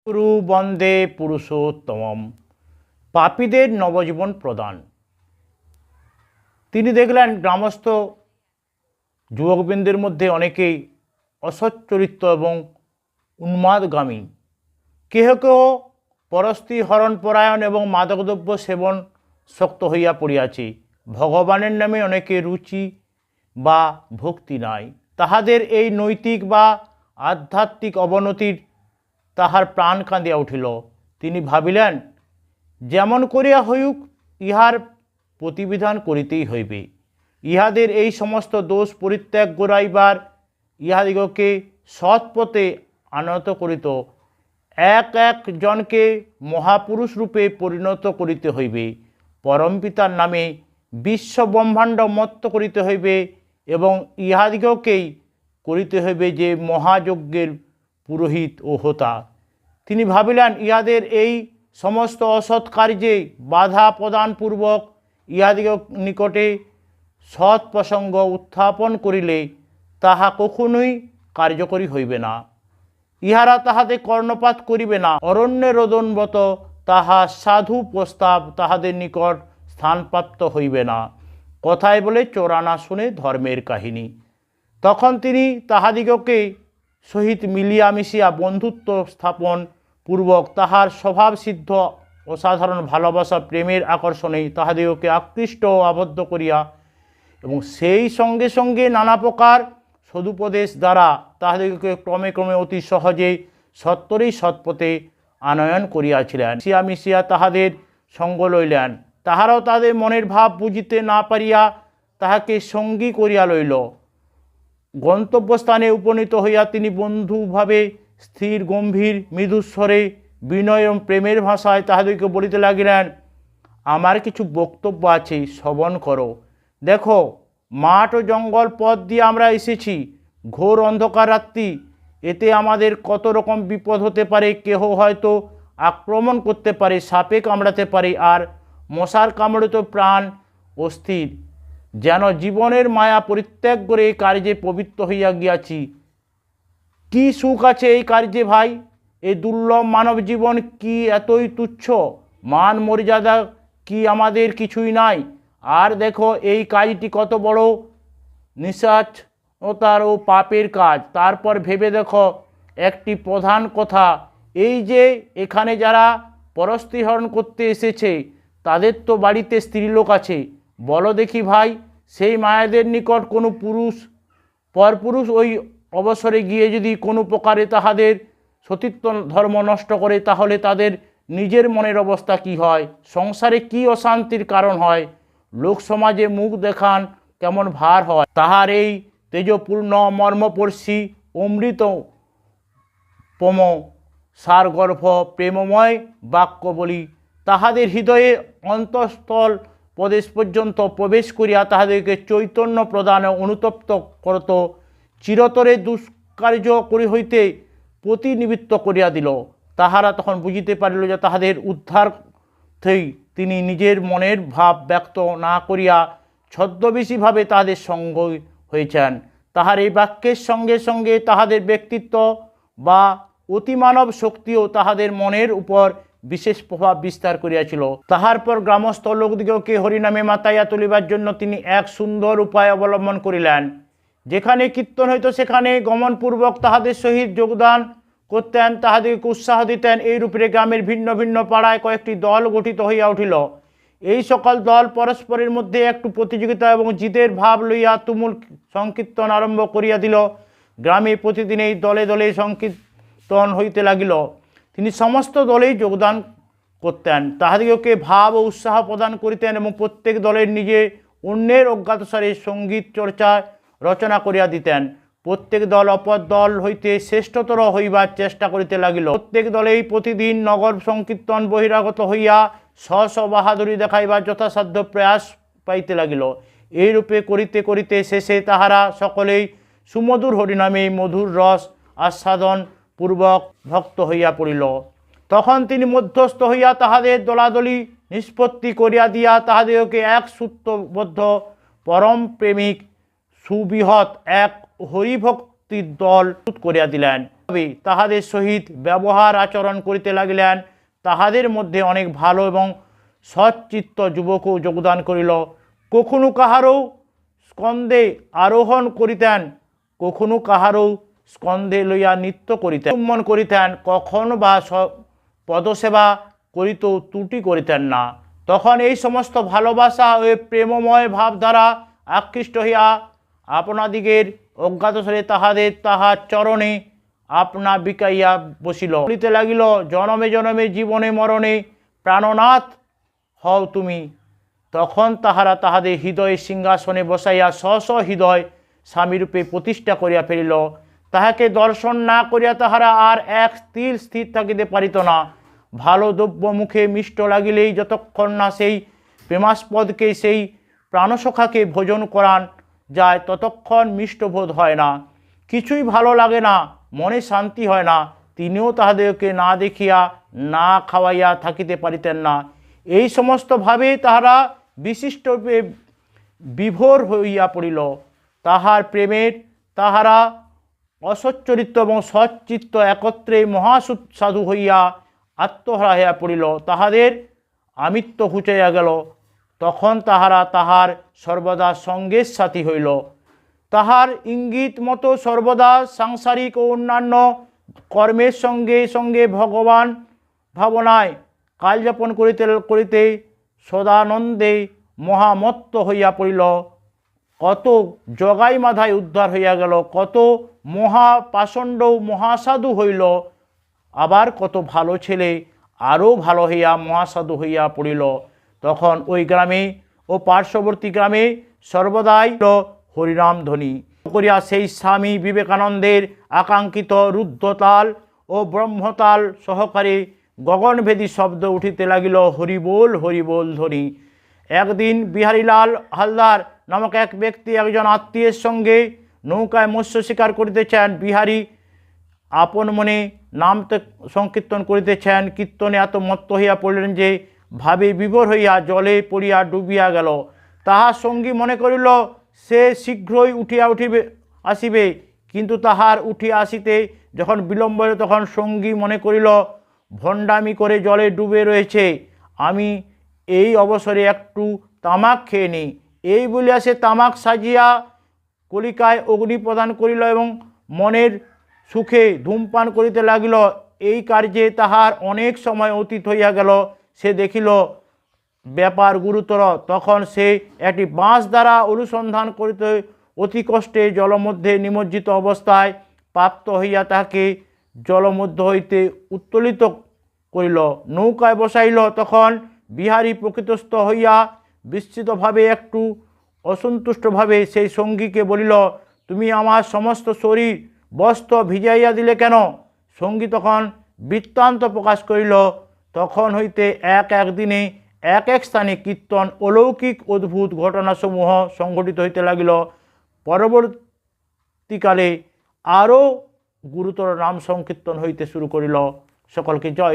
গুরু বন্দে পুরুষোত্তমম, পাপীদের নবজীবন প্রদান। তিনি দেখলেন গ্রামস্থ যুবকবৃন্দের মধ্যে অনেকেই অসৎ চরিত্র এবং উন্মাদগামী, কেহ কেহ পরস্ত্রী হরণপরায়ণ এবং মাদকদ্রব্য সেবন শক্ত হইয়া পড়িয়াছে। ভগবানের নামে অনেকে রুচি বা ভক্তি নাই। তাহাদের এই নৈতিক বা আধ্যাত্মিক অবনতির তাহার প্রাণ কাঁদিয়া উঠিল। তিনি ভাবিলেন, যেমন করিয়া হইউক ইহার প্রতিবিধান করিতেই হইবে। ইহাদের এই সমস্ত দোষ পরিত্যাগ করাইবার, ইহাদিগকে সৎপথে আনত করিত, এক এক জনকে মহাপুরুষ রূপে পরিণত করিতে হইবে। পরমপিতার নামে বিশ্ব ব্রহ্মাণ্ড মত্ত করিতে হইবে এবং ইহাদিগকেই করিতে হইবে যে মহাযজ্ঞের পুরোহিত ও হোতা। তিনি ভাবিলান, ইহাদের এই সমস্ত অসৎ কার্যে বাধা প্রদানপূর্বক ইহাদিগর নিকটে সৎ প্রসঙ্গ উত্থাপন করিলে তাহা কখনোই কার্যকরী হইবে না। ইহারা তাহাতে কর্ণপাত করিবে না। অরণ্যে রোদনবত তাহা সাধু প্রস্তাব তাহাদের নিকট স্থানপ্রাপ্ত হইবে না। কথায় বলে চোরানা শুনে ধর্মের কাহিনী। তখন তিনি তাহাদিগকে সহিত মিলিয়া মিশিয়া বন্ধুত্ব স্থাপন পূর্বক তাহার স্বভাবসিদ্ধ অসাধারণ ভালোবাসা প্রেমের আকর্ষণে তাহাদিগকে আকৃষ্ট ও আবদ্ধ করিয়া এবং সেই সঙ্গে সঙ্গে নানা প্রকার সদুপদেশ দ্বারা তাহাদিগকে ক্রমে ক্রমে অতি সহজে সত্তরেই সৎপথে আনয়ন করিয়াছিলেন। মিশিয়া মিশিয়া তাহাদের সঙ্গ লইলেন। তাহারাও তাদের মনের ভাব বুঝিতে না পারিয়া তাহাকে সঙ্গী করিয়া লইল। গন্তব্যস্থানে উপনীত হইয়া তিনি বন্ধুভাবে স্থির গম্ভীর মৃদুস্বরে বিনয় এবং প্রেমের ভাষায় তাহাদেরকে বলিতে লাগিলেন, আমার কিছু বক্তব্য আছে, শ্রবণ করো। দেখো, মাঠ ও জঙ্গল পথ দিয়ে আমরা এসেছি। ঘোর অন্ধকার রাত্রি, এতে আমাদের কত রকম বিপদ হতে পারে। কেহ হয়তো আক্রমণ করতে পারে, সাপে কামড়াতে পারে, আর মশার কামড়ে তো প্রাণ অস্থির। যেন জীবনের মায়া পরিত্যাগ করে এই কার্যে পবিত্র হইয়া গিয়াছি। কি সুখ আছে এই কার্যে ভাই! এই দুর্লভ মানব জীবন কি এতই তুচ্ছ? মান মর্যাদা কি আমাদের কিছুই নাই? আর দেখো, এই কাজটি কত বড় নিঃস্বার্থতার ও পাপের কাজ। তারপর ভেবে দেখো একটি প্রধান কথা, এই যে এখানে যারা পরস্ত্রী হরণ করতে এসেছে, তাদের তো বাড়িতে স্ত্রীলোক আছে। বলো দেখি ভাই, সেই মায়াদের নিকট কোনো পরপুরুষ ওই অবসরে গিয়ে যদি কোনো প্রকারে তাহাদের সতীত্ব ধর্ম নষ্ট করে, তাহলে তাদের নিজের মনের অবস্থা কি হয়? সংসারে কি অশান্তির কারণ হয়? লোক সমাজে মুখ দেখান কেমন ভার হয়? তাহার এই তেজপূর্ণ মর্মপর্শী অমৃত পম সারগর্ভ প্রেমময় বাক্য বলি তাহাদের হৃদয়ে অন্তঃস্থল প্রদেশ পর্যন্ত প্রবেশ করিয়া তাহাদেরকে চৈতন্য প্রদানে অনুতপ্ত করত, চিরতরে দুষ্কার্য করি হইতে প্রতিনিবৃত্ত করিয়া দিল। তাহারা তখন বুঝিতে পারিল যে তাহাদের উদ্ধারথেই তিনি নিজের মনের ভাব ব্যক্ত না করিয়া ছদ্মবেশীভাবে তাহাদের সঙ্গ হয়েছেন। তাহার এই বাক্যের সঙ্গে সঙ্গে তাহাদের ব্যক্তিত্ব বা অতিমানব শক্তিও তাহাদের মনের উপর বিশেষ প্রভাব বিস্তার করিয়াছিল। তাহার পর গ্রামস্থ লোকদিগকে হরিনামে মাতাইয়া তুলিবার জন্য তিনি এক সুন্দর উপায় অবলম্বন করিলেন। যেখানে কীর্তন হইত সেখানে গমনপূর্বক তাহাদের সহিত যোগদান করতেন, তাহাদেরকে উৎসাহ দিতেন। এই রূপে গ্রামের ভিন্ন ভিন্ন পাড়ায় কয়েকটি দল গঠিত হইয়া উঠিল। এই সকল দল পরস্পরের মধ্যে একটু প্রতিযোগিতা এবং জিদের ভাব লইয়া তুমুল সংকীর্তন আরম্ভ করিয়া দিল। গ্রামে প্রতিদিন এই দলে দলে সংকীর্তন হইতে লাগিল। তিনি সমস্ত দলেই যোগদান করতেন, তাহাদিগকে ভাব ও উৎসাহ প্রদান করিতেন এবং প্রত্যেক দলের নিজে অন্যের অজ্ঞাতসারে সঙ্গীত চর্চা রচনা করিয়া দিতেন। প্রত্যেক দল অপর দল হইতে শ্রেষ্ঠতর হইবার চেষ্টা করিতে লাগিল। প্রত্যেক দলেই প্রতিদিন নগর সংকীর্তন বহিরাগত হইয়া স্ব বাহাদুরি দেখাইবার যথাসাধ্য প্রয়াস পাইতে লাগিল। এইরূপে করিতে করিতে শেষে তাহারা সকলেই সুমধুর হরিনামে মধুর রস আস্বাদন পূর্বক ভক্ত হইয়া পড়িল। তখন তিনি মধ্যস্থ হইয়া তাহাদের দলাদলি নিষ্পত্তি করিয়া দিয়া তাহাদেরকে এক সূত্রবদ্ধ পরম প্রেমিক সুবৃহৎ এক হরিভক্তির দল করিয়া দিলেন। তাহাদের সহিত ব্যবহার আচরণ করিতে লাগিলেন। তাহাদের মধ্যে অনেক ভালো এবং সচ্চিত্ত যুবকও যোগদান করিল। কখনো কাহারও স্কন্ধে আরোহণ করিতেন, কখনো কাহারও স্কন্ধে লইয়া নৃত্য করিতেন, চুম্বন করিতেন, কখন বা পদসেবা করিতেও ত্রুটি করিতেন না। তখন এই সমস্ত ভালোবাসা ও প্রেমময় ভাব দ্বারা আকৃষ্ট হইয়া আপনাদিগের অজ্ঞাতসারে তাহার চরণে আপনা বিকাইয়া বসিল, বলিতে লাগিল, জনমে জনমে জীবনে মরণে প্রাণনাথ হও তুমি। তখন তাহারা তাহাদের হৃদয়ে সিংহাসনে বসাইয়া স্ব হৃদয় স্বামীরূপে প্রতিষ্ঠা করিয়া ফেলিল। তাহাকে দর্শন না করিয়া তাহারা আর এক তিল স্থির থাকিতে পারিত না। ভালো দ্রব্য মুখে মিষ্ট লাগিলেই যতক্ষণ না সেই প্রেমাস্পদকে, সেই প্রাণসখাকে ভোজন করান যায়, ততক্ষণ মিষ্টবোধ হয় না, কিছুই ভালো লাগে না, মনে শান্তি হয় না। তিনিও তাহাদেরকে না দেখিয়া না খাওয়াইয়া থাকিতে পারিতেন না। এই সমস্তভাবে তাহারা বিশিষ্টরূপে বিভোর হইয়া পড়িল। তাহার প্রেমের তাহারা অসচ্চরিত্র এবং সচ্চিত্ত একত্রে মহাসাধু হইয়া আত্মহারা হইয়া পড়িল। তাহাদের আমিত্ব ঘুচাইয়া গেল। তখন তাহারা তাহার সর্বদা সঙ্গের সাথী হইল। তাহার ইঙ্গিত মতো সর্বদা সাংসারিক ও অন্যান্য কর্মের সঙ্গে সঙ্গে ভগবান ভাবনায় কালযাপন করিতে করিতে সদানন্দে মহামত্ত হইয়া পড়িল। কত জগাই মাধায় উদ্ধার হইয়া গেল, কত মহাপাষণ্ড মহাসাধু হইল, আবার কত ভালো ছেলে আরও ভালো হইয়া মহাসাধু হইয়া পড়িল। তখন ওই গ্রামে ও পার্শ্ববর্তী গ্রামে সর্বদাই হরিনাম ধ্বনি করিয়া সেই স্বামী বিবেকানন্দের আকাঙ্ক্ষিত রুদ্ধতাল ও ব্রহ্মতাল সহকারে গগনভেদী শব্দ উঠিতে লাগিল, হরিবোল হরিবোল ধ্বনি। একদিন বিহারীলাল হালদার নামক এক ব্যক্তি একজন আত্মীয়ের সঙ্গে নৌকায় মৎস্য শিকার করিতেছেন। বিহারী আপন মনে নাম সংকীর্তন করিতেছেন। কীর্তনে এত মত্ত হইয়া পড়লেন যে ভাবে বিভোর হইয়া জলে পড়িয়া ডুবিয়া গেল। তাহার সঙ্গী মনে করিল সে শীঘ্রই উঠিয়া আসিবে, কিন্তু তাহার উঠিয়া আসিতে যখন বিলম্ব হইল, তখন সঙ্গী মনে করিল ভণ্ডামি করে জলে ডুবে রয়েছে, আমি এই অবসরে একটু তামাক খেয়ে নিই। এই বলিয়া সে তামাক সাজিয়া কলিকায় অগ্নি প্রদান করিল এবং মনের সুখে ধূমপান করিতে লাগিল। এই কার্যে তাহার অনেক সময় অতীত হইয়া গেল। সে দেখিল ব্যাপার গুরুতর। তখন সে একটি বাঁশ দ্বারা অনুসন্ধান করিতে অতি কষ্টে জলমধ্যে নিমজ্জিত অবস্থায় প্রাপ্ত হইয়া তাহাকে জলমধ্য হইতে উত্তোলিত করিল, নৌকায় বসাইল। তখন বিহারী প্রকৃতস্থ হইয়া বিস্মিতভাবে একটু অসন্তুষ্টভাবে সেই সঙ্গীকে বলিল, তুমি আমার সমস্ত শরীর বস্ত্র ভিজাইয়া দিলে কেন? সঙ্গী তখন বৃত্তান্ত প্রকাশ করিল। তখন হইতে এক দিনে এক স্থানে কীর্তন অলৌকিক অদ্ভুত ঘটনাসমূহ সংঘটিত হইতে লাগিল। পরবর্তীকালে আরও গুরুতর নাম সংকীর্তন হইতে শুরু করিল। সকলকে জয়।